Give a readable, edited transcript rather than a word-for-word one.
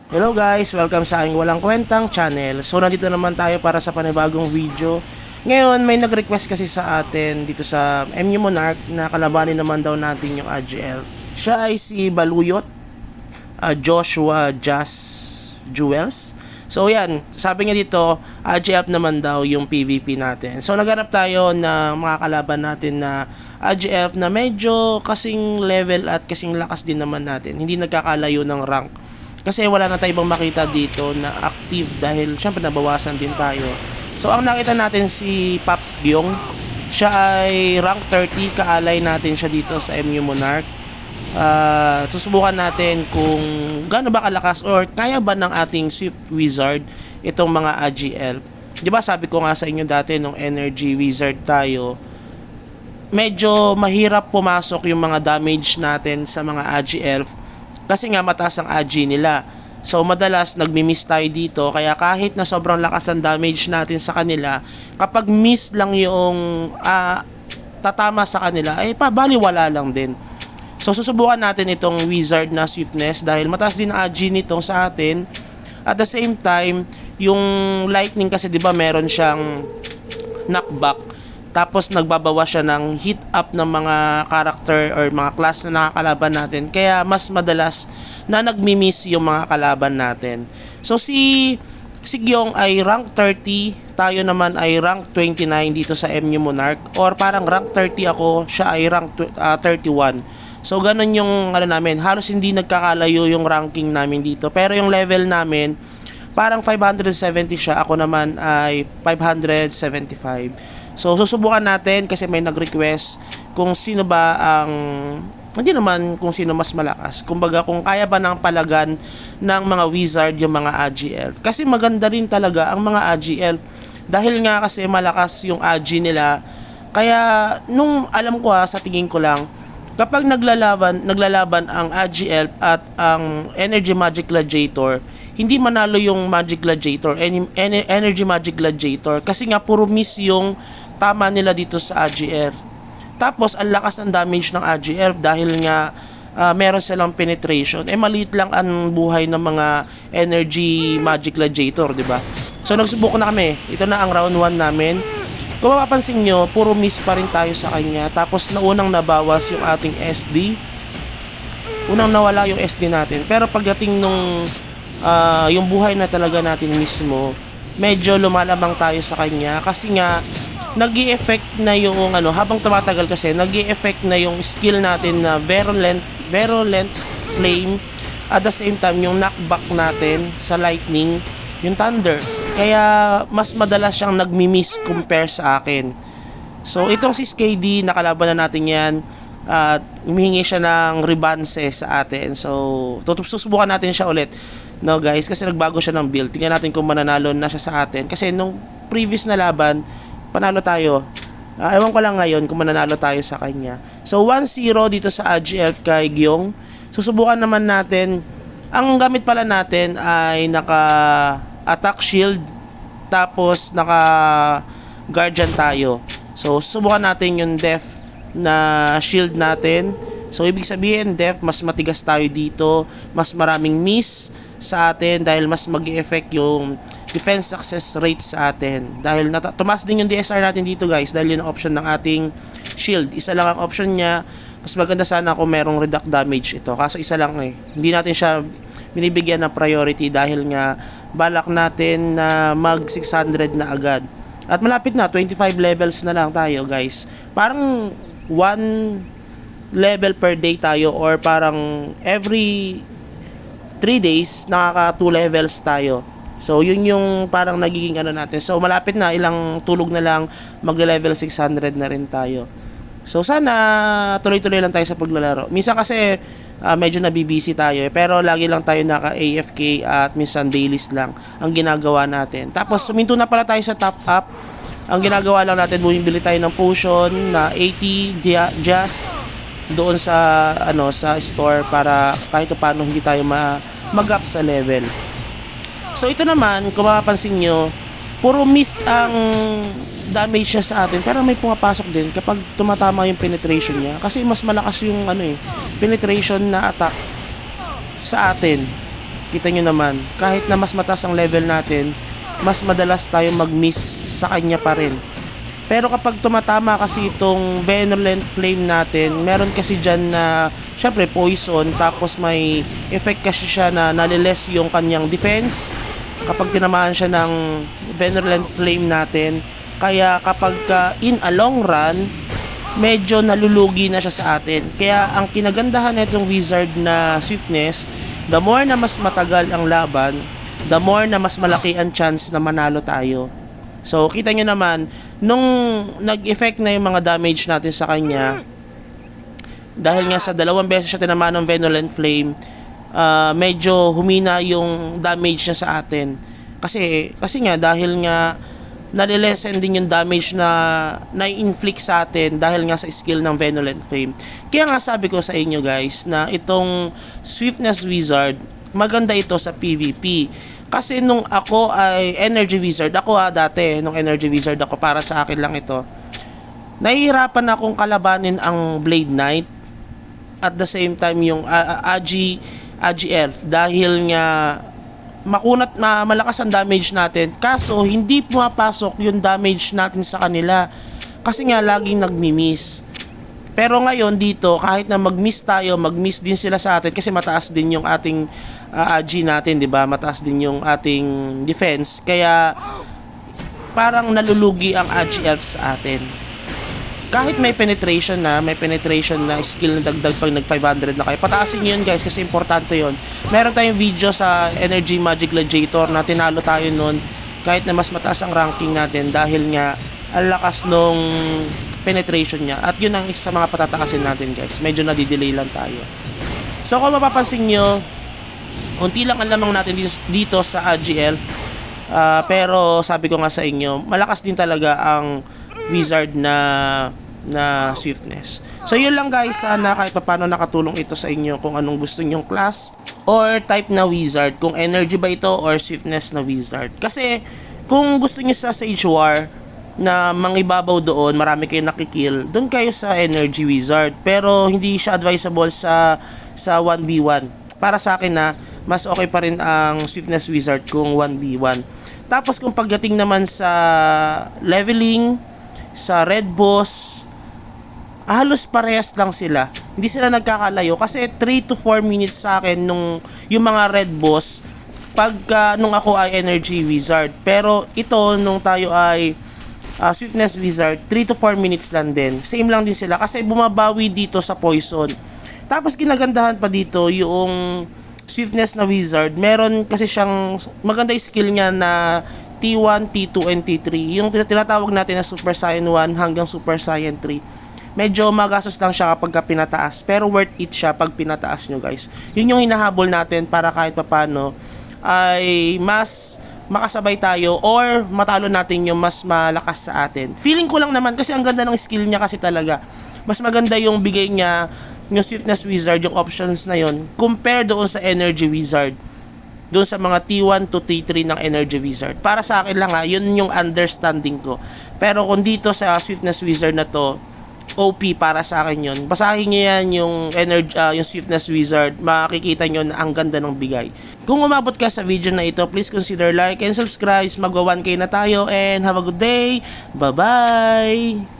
Hello guys! Welcome sa aking walang kwentang channel. So nandito naman tayo para sa panibagong video. Ngayon may nag-request kasi sa atin dito sa MU Monarch na kalabanin naman daw natin yung AGL. Siya ay si Baluyot, Joshua Jas Jewels. So yan, sabi niya dito, AGF naman daw yung PVP natin. So naghanap tayo ng mga kalaban natin na AGF na medyo kasing level at kasing lakas din naman natin. Hindi nagkakalayo ng rank. Kasi wala na tayong makita dito na active dahil syempre nabawasan din tayo. So ang nakita natin si Pops Gyong, siya ay rank 30, kaalay natin siya dito sa MU Monarch. Susubukan natin kung gaano ba kalakas or kaya ba ng ating Swift Wizard itong mga AGL. Di ba sabi ko nga sa inyo dati nung Energy Wizard tayo, medyo mahirap pumasok yung mga damage natin sa mga AGL kasi nga mataas ang AG nila. So madalas nagmi-miss tayo dito, kaya kahit na sobrang lakas ang damage natin sa kanila, kapag miss lang yung tatama sa kanila, ay baliwala lang din. So susubukan natin itong Wizard na Swiftness dahil mataas din ang AG nito sa atin. At the same time, yung Lightning kasi 'di ba meron siyang knockback. Tapos nagbabawas siya ng hit up ng mga character or mga class na nakakalaban natin. Kaya mas madalas na nagmi-miss yung mga kalaban natin. So si Gyong ay rank 30, tayo naman ay rank 29 dito sa MU Monarch, or parang rank 30 ako, siya ay rank 31. So ganun yung namin, halos hindi nagkakalayo yung ranking namin dito. Pero yung level namin parang 570 siya, ako naman ay 575. So susubukan natin kasi may nag-request kung sino ba ang, hindi naman kung sino mas malakas, kumbaga kung kaya ba ng palagan ng mga wizard yung mga AGL. Kasi maganda rin talaga ang mga AGL dahil nga kasi malakas yung AG nila. Kaya nung alam ko sa tingin ko lang, kapag naglalaban ang AGL at ang Energy Magic Gladiator, hindi manalo yung Magic Gladiator, Energy Magic Gladiator, kasi nga puro miss yung tama nila dito sa AGL. Tapos ang lakas ng damage ng AGL dahil nga meron silang penetration. Maliit lang ang buhay ng mga Energy Magic Gladiator, di ba? So nagsubok na kami. Ito na ang round 1 namin. Kung mapapansin nyo, puro miss pa rin tayo sa kanya. Tapos naunang nabawas yung ating SD. Unang nawala yung SD natin. Pero pagdating nung yung buhay na talaga natin mismo, medyo lumalamang tayo sa kanya kasi nga nag-i-effect na yung habang tumatagal kasi nag-i-effect na yung skill natin na virulent flame, at the same time yung knockback natin sa lightning, yung thunder, kaya mas madalas siyang nagmi-miss compare sa akin. So itong si KD, nakalaban na natin yan at humihingi siya ng rebanse sa atin. So susubukan natin siya ulit, no guys, kasi nagbago siya ng build. Tingnan natin kung mananalo na siya sa atin, kasi nung previous na laban panalo tayo. Ewan ko lang ngayon kung mananalo tayo sa kanya. So 1-0 dito sa AGF kay Gyong. Susubukan naman natin, ang gamit pala natin ay naka attack shield, tapos naka guardian tayo. So susubukan natin yung death na shield natin. So ibig sabihin death, mas matigas tayo dito, mas maraming miss sa atin dahil mas mag-e-effect yung defense success rate sa atin. Dahil tumaas din yung DSR natin dito guys, dahil yun ang option ng ating shield. Isa lang ang option niya. Mas maganda sana kung merong reduct damage ito, kaso isa lang hindi natin siya binibigyan ng priority dahil nga balak natin na mag 600 na agad. At malapit na, 25 levels na lang tayo guys. Parang 1 level per day tayo, or parang every 3 days nakaka 2 levels tayo. So yun yung parang nagiging natin. So malapit na, ilang tulog na lang magle-level 600 na rin tayo. So sana tuloy-tuloy lang tayo sa paglalaro. Minsan kasi medyo nabibisi tayo pero lagi lang tayo naka AFK at minsan dailies lang ang ginagawa natin. Tapos suminto na pala tayo sa top up. Ang ginagawa lang natin, bumibili tayo ng potion na 80 jazz doon sa sa store para kahit paano hindi tayo mag-up sa level. So ito naman, kung mapapansin nyo, puro miss ang damage niya sa atin, pero may pumapasok din kapag tumatama yung penetration niya, kasi mas malakas yung penetration na attack sa atin kita nyo naman, kahit na mas mataas ang level natin, mas madalas tayo mag-miss sa kanya pa rin. Pero kapag tumatama kasi itong Benevolent Flame natin, meron kasi dyan na syempre poison, tapos may effect kasi siya na naliles yung kanyang defense kapag tinamaan siya ng Benevolent Flame natin. Kaya kapag in a long run, medyo nalulugi na siya sa atin. Kaya ang kinagandahan nitong wizard na swiftness, the more na mas matagal ang laban, the more na mas malaki ang chance na manalo tayo. So kita nyo naman, nung nag-effect na yung mga damage natin sa kanya, dahil nga sa 2 beses siya tinamaan ng Benevolent Flame, medyo humina yung damage niya sa atin. Kasi nga dahil nga nalilesen din yung damage na na-inflict sa atin dahil nga sa skill ng Benevolent Flame. Kaya nga sabi ko sa inyo guys na itong Swiftness Wizard, maganda ito sa PvP. Kasi nung ako ay Energy Wizard, dati nung Energy Wizard ako, para sa akin lang ito, nahihirapan akong kalabanin ang Blade Knight at the same time yung Agi Elf dahil nga makunat, malakas ang damage natin, kaso hindi pumapasok yung damage natin sa kanila kasi nga laging nagmi-miss. Pero ngayon dito, kahit na mag-miss tayo, mag-miss din sila sa atin kasi mataas din yung ating AG natin, 'di ba? Mataas din yung ating defense, kaya parang nalulugi ang AG Elf sa atin. Kahit may penetration na skill na dagdag pag nag 500 na kayo, pataasin nyo yun guys kasi importante yun. Meron tayong video sa Energy Magic Gladiator na tinalo tayo nun kahit na mas mataas ang ranking natin dahil nga ang lakas nung penetration niya, at yun ang isa sa mga patataasin natin guys. Medyo nadidelay lang tayo. So kung mapapansin nyo, unti lang ang lamang natin dito sa AG Elf, pero sabi ko nga sa inyo, malakas din talaga ang wizard na swiftness. So yun lang guys, sana kahit paano nakatulong ito sa inyo kung anong gusto nyong class or type na wizard, kung energy ba ito or swiftness na wizard. Kasi kung gusto nyo sa Sage War na mangibabaw doon, marami kayong nakikill, doon kayo sa energy wizard, pero hindi siya advisable sa 1v1. Para sa akin na mas okay pa rin ang swiftness wizard kung 1v1. Tapos kung pagdating naman sa leveling, sa red boss, halos parehas lang sila. Hindi sila nagkakalayo kasi 3 to 4 minutes sa akin yung mga red boss nung ako ay energy wizard. Pero ito nung tayo ay swiftness wizard, 3 to 4 minutes lang din. Same lang din sila kasi bumabawi dito sa poison. Tapos ginagandahan pa dito yung swiftness na wizard. Meron kasi siyang maganda skill niya na T1, T2, and T3. Yung tinatawag natin na Super Saiyan 1 hanggang Super Saiyan 3. Medyo magastos lang siya kapag pinataas, pero worth it siya pag pinataas nyo guys. Yun yung hinahabol natin para kahit papano ay mas makasabay tayo or matalo natin yung mas malakas sa atin. Feeling ko lang naman kasi ang ganda ng skill niya kasi talaga. Mas maganda yung bigay niya yung Swiftness Wizard, yung options na yon compare doon sa Energy Wizard, doon sa mga T1 to T3 ng Energy Wizard. Para sa akin lang yun yung understanding ko. Pero kung dito sa Swiftness Wizard na to, OP para sa akin yun. Basahin nyo yan yung yung Swiftness Wizard, makikita nyo na ang ganda ng bigay. Kung umabot ka sa video na ito, please consider like and subscribe. Magwa 1K na tayo and have a good day. Bye-bye!